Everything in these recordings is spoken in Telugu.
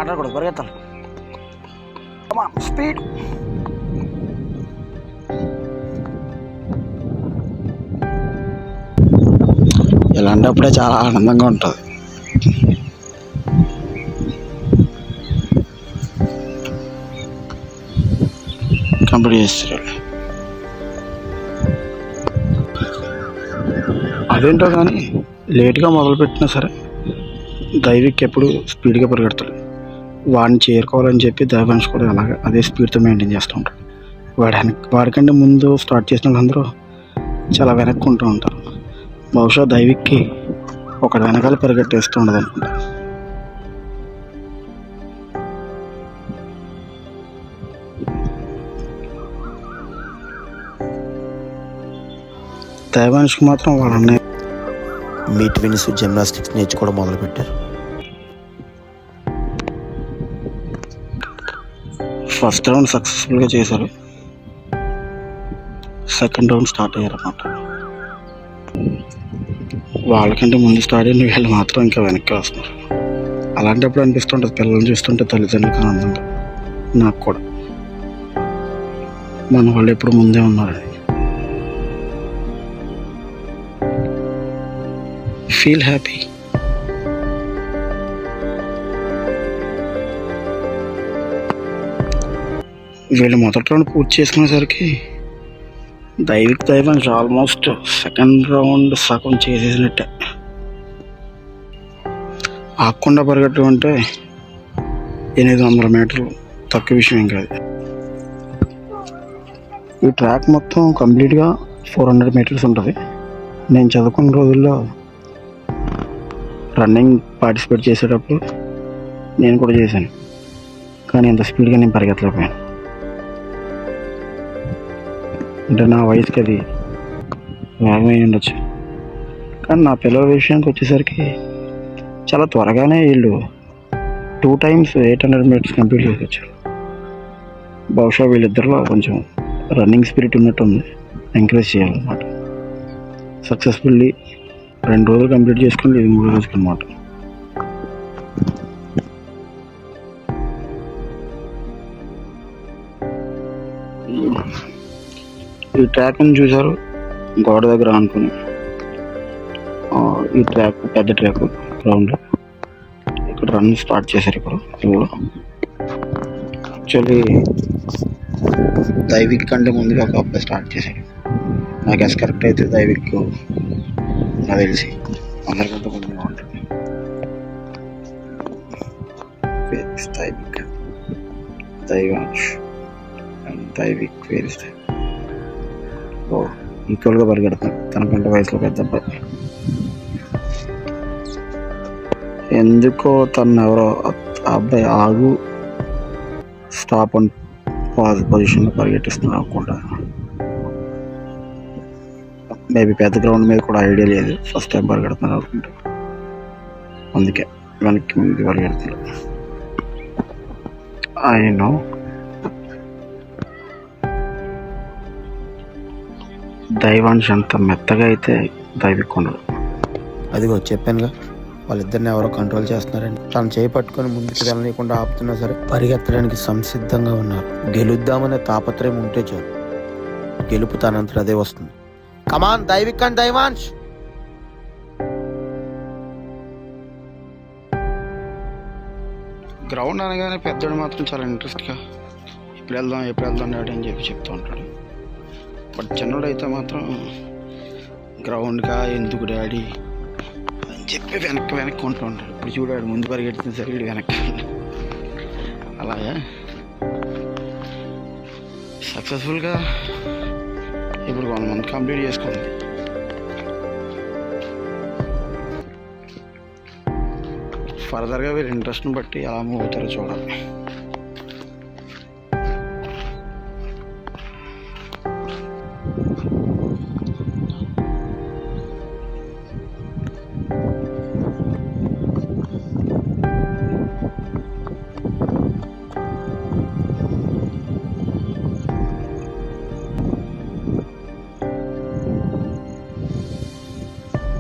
మాట్లాడకూడదు, పరిగెత్తాలి. స్పీడ్. ఇలాంటప్పుడే చాలా ఆనందంగా ఉంటుంది. కంప్లీట్ చేస్తారు. అదేంటో కానీ లేట్గా మొదలుపెట్టినా సరే దైవిక్ ఎప్పుడు స్పీడ్గా పరిగెడతాడు. వాడిని చేరుకోవాలని చెప్పి దైవాంశ్ కూడా అలాగే అదే స్పీడ్తో మెయింటైన్ చేస్తూ ఉంటాడు. వాడికంటే ముందు స్టార్ట్ చేసిన వాళ్ళందరూ చాలా వెనక్కుంటూ ఉంటారు. బహుశా దైవిక్కి ఒక వెనకాల పరిగెట్టేస్తూ ఉండదు అనుకుంటా. దైవాంష్కి మాత్రం వాళ్ళ అన్నయ్య మీ ట్విన్స్ జిమ్నాస్టిక్స్ నేర్చుకోవడం మొదలుపెట్టారు. ఫస్ట్ రౌండ్ సక్సెస్ఫుల్గా చేశారు. సెకండ్ రౌండ్ స్టార్ట్ అయ్యారన్నమాట. వాళ్ళకంటే ముందు స్టార్ట్ అయిన వీళ్ళు మాత్రం ఇంకా వెనక్కి వస్తున్నారు. అలాంటప్పుడు అనిపిస్తుంటుంది పిల్లల్ని చూస్తుంటే తల్లిదండ్రులకు ఆనందంగా. నాకు కూడా మన వాళ్ళు ఎప్పుడు ముందే ఉన్నారని. Feel happy. వీళ్ళు మొదటి రౌండ్ పూర్తి చేసుకునేసరికి దైవాంశ్ ఆల్మోస్ట్ సెకండ్ రౌండ్ సగం చేసేసినట్టే. ఆకుండా పరిగెట్టడం అంటే 800 మీటర్లు తక్కువ విషయం ఏం కాదు. ఈ ట్రాక్ మొత్తం కంప్లీట్గా 400 మీటర్స్ ఉంటుంది. నేను చదువుకున్న రోజుల్లో రన్నింగ్ పార్టిసిపేట్ చేసేటప్పుడు నేను కూడా చేశాను, కానీ అంత స్పీడ్గా నేను పరిగెత్తలేకపోయాను. అంటే నా వయసుకి అది వేగమై ఉండొచ్చు, కానీ నా పిల్లల విషయానికి వచ్చేసరికి చాలా త్వరగానే వీళ్ళు 2 times 800 మీటర్స్ కంప్లీట్ చేసేవారు. బహుశా వీళ్ళిద్దరిలో కొంచెం రన్నింగ్ స్పిరిట్ ఉన్నట్టుంది. ఎంకరేజ్ చేయాలన్నమాట. సక్సెస్ఫుల్లీ 2 రోజులు కంప్లీట్ చేసుకుని ఇది 3వ రోజుకి అనమాట. ఈ ట్రాక్ని చూసారు, గోడ దగ్గర అనుకుని. ఈ ట్రాక్ పెద్ద ట్రాక్ గ్రౌండ్. ఇక్కడ రన్ స్టార్ట్ చేశారు. ఇప్పుడు యాక్చువల్లీ దైవిక్ కంటే ముందుగా ఒక అబ్బాయి స్టార్ట్ చేశాడు. నాకు గెస్ కరెక్ట్ అయితే దైవిక్ నాకు తెలిసి అందరికంటే ముందుగా ఉంటుంది. దైవాంశ్ అండ్ దైవిక్ వేరే స్టైల్. ఈక్వల్గా పరిగెడతాను. తనకంటే వయసులో పెద్ద అబ్బాయి. ఎందుకో తను ఎవరో అబ్బాయి ఆగు స్టాప్ అండ్ పాజ్ పొజిషన్లో పరిగెట్టిస్తున్నా అనుకుంటా. మేబీ పెద్ద గ్రౌండ్ మీద కూడా ఐడియా లేదు, ఫస్ట్ టైం పరిగెడుతున్నారు అనుకుంటా, అందుకే వెనక్కి ముందు పరిగెడుతున్నారు. ఆయన దైవాంశ్ అంత మెత్తగా అయితే దైవిక్ ఉండదు. అదిగో చెప్పానుగా, వాళ్ళిద్దరిని ఎవరో కంట్రోల్ చేస్తున్నారని. తను చేయి పట్టుకొని ముందుకు వెళ్ళనీయకుండా ఆపుతున్నా సరే పరిగెత్తడానికి సంసిద్ధంగా ఉన్నారు. గెలుద్దామనే తాపత్రయం ఉంటే చాలు, గెలుపు తనంతట అదే వస్తుంది. కమాన్ దైవిక్ అండ్ దైవాంశ్. గ్రౌండ్ అనగానే పెద్దోడు మాత్రం చాలా ఇంట్రెస్ట్గా ఎప్పుడు వెళ్దాం డాడీ అని చెప్పి చెప్తూ ఉంటాడు. బట్ చిన్నోడు అయితే మాత్రం గ్రౌండ్గా ఎందుకు డాడీ అని చెప్పి వెనక్కి ఉంటూ ఉంటాడు. ఇప్పుడు చూడాడు ముందు పరిగెడుతున్న సరే వెనక్కి. అలాగే సక్సెస్ఫుల్గా ఇప్పుడు 1 month కంప్లీట్ చేసుకుంది. ఫర్దర్గా వీరి ఇంట్రెస్ట్ని బట్టి ఎలా మూవ్ అవుతారో చూడాలి.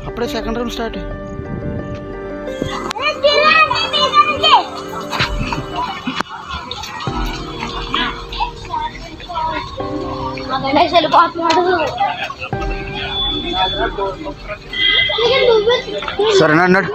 అప్పుడే సెకండ్ రౌండ్ స్టార్ట్. సరేనా అన్నాడు.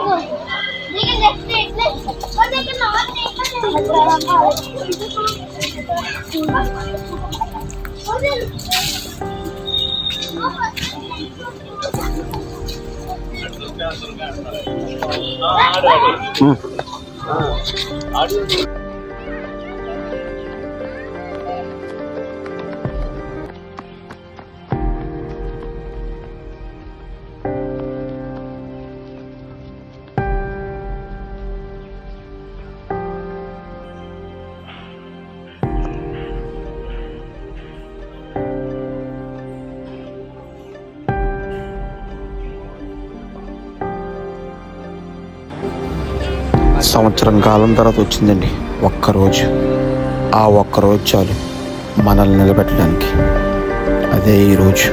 సంవత్సరం కాలం తర్వాత వచ్చిందండి ఒక్కరోజు. ఆ ఒక్కరోజు చాలు మనల్ని నిలబెట్టడానికి. అదే ఈరోజు.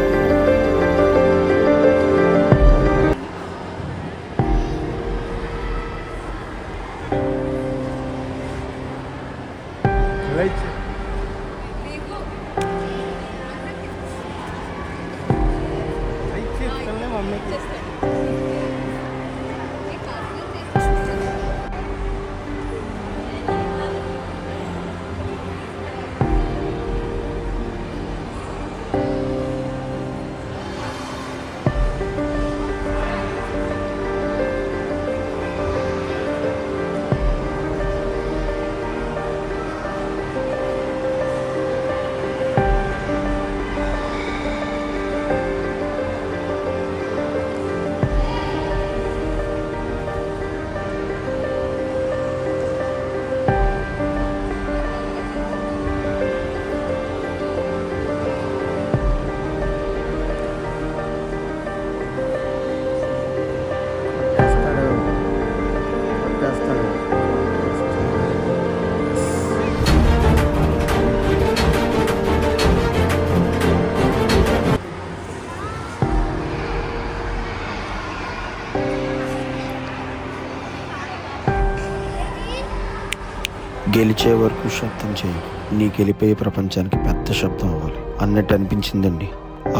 గెలిచే వరకు శబ్దం చేయి, నీ గెలిపోయే ప్రపంచానికి పెద్ద శబ్దం అవ్వాలి అన్నట్టు అనిపించిందండి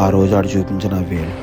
ఆ రోజు ఆడు చూపించిన ఆ వేలు.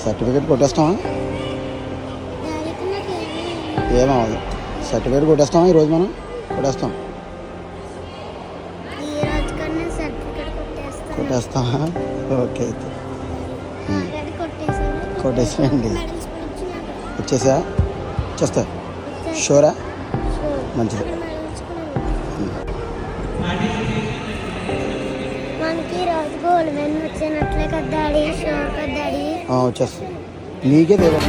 సర్టిఫికేట్ కొట్టేస్తామా? ఏమవ్వదు. సర్టిఫికేట్ కొట్టేస్తామా ఈరోజు? మనం కొట్టేస్తాం. కొట్టేస్తామా? ఓకే అయితే కొట్టేసేయండి. వచ్చేసా? వచ్చేస్తా? షూరా? మంచిది. వచ్చేస్తా. నీకే తెలియదు.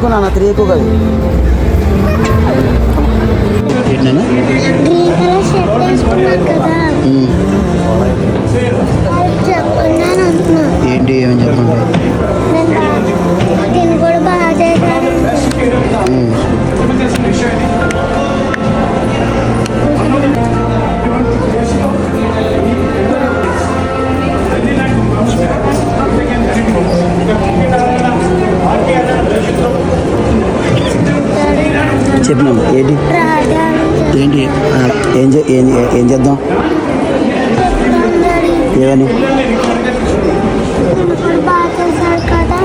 ఎక్కువ నాన్న 3 ఎక్కువ కాదు ఏంటన్నా గ్రీన్ కలర్ షర్ట్ వేసుకున్నాను కదా చెప్పండి అంటున్నా. ఏంటి ఏమని చెప్పండి దీన్ని కూడా బాగా చేశారు. చెప్పినాము ఏంటి ఏంటి ఏం చేద్దాం ఏమని బాగా చేశారు కదా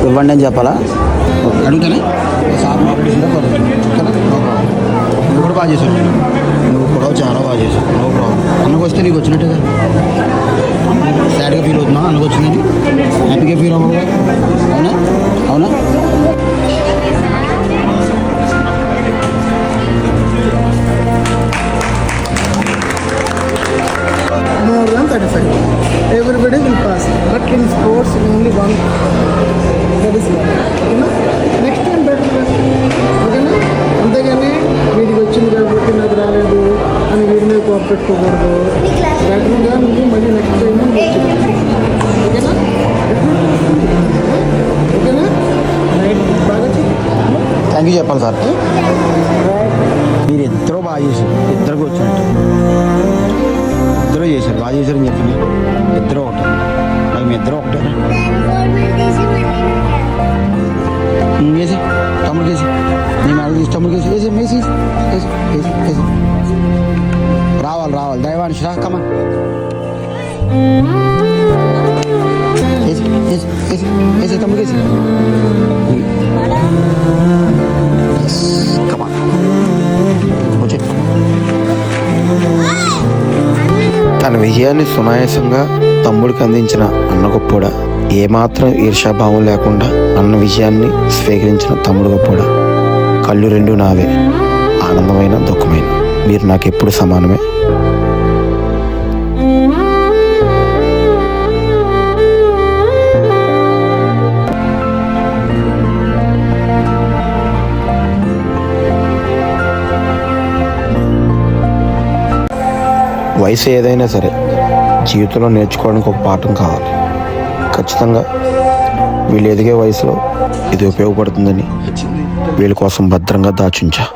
ఇవ్వండి అని చెప్పాలా అడుగుతానే సార్ నువ్వు కూడా బాగా చేశావు నువ్వు కూడా చాలా బాగా చేశావు నో ప్రాబ్లం అన్నకు వస్తే నీకు వచ్చినట్టుగా సాడ్గా ఫీల్ అవుతున్నా అన్నకు వచ్చిందని హ్యాపీగా ఫీల్ అవ్వగా అవునా అవునా more than 35. Everybody will pass. But in sports, only one. That is one. Next time better. ఓకేనా అంతేగాని వీడికి వచ్చింది కాబట్టి నాకు రాలేదు అని వీడి మీద కోప పెట్టుకోకూడదు. బెటర్గా నువ్వు మళ్ళీ నెక్స్ట్ టైం ఓకేనా ఓకేనా రైట్ బాగా థ్యాంక్ యూ చెప్పాలి సార్ మీరు ఇద్దరు బాగా చేశారు ఇద్దరికి వచ్చినట్టు ఇద్దరు చేశారు బాగా చేశారని చెప్పండి ఇద్దరు ఒకటే నాకు మీ ఇద్దరు ఒకటే వేసి తమ్ముడు వేసి నేను అడుగు తమ్ముడు వేసి వేసి వేసి వేసి వేసి వేసి రావాలి రావాలి దైవానికి రా కమా వేసి వేసి వేసి వేసి తమ్ముడు వేసి కమా వచ్చే తన విజయాన్ని సునాయాసంగా తమ్ముడికి అందించిన అన్న గొప్పోడా ఏమాత్రం ఈర్షాభావం లేకుండా అన్న విజయాన్ని స్వీకరించిన తమ్ముడు గొప్పోడా కళ్ళు రెండు నావే ఆనందమైన దుఃఖమైన మీరు నాకు ఎప్పుడు సమానమే వయసు ఏదైనా సరే జీవితంలో నేర్చుకోవడానికి ఒక పాఠం కావాలి ఖచ్చితంగా వీళ్ళు ఎదిగే వయసులో ఇది ఉపయోగపడుతుందని వీళ్ళ కోసం భద్రంగా దాచుంచా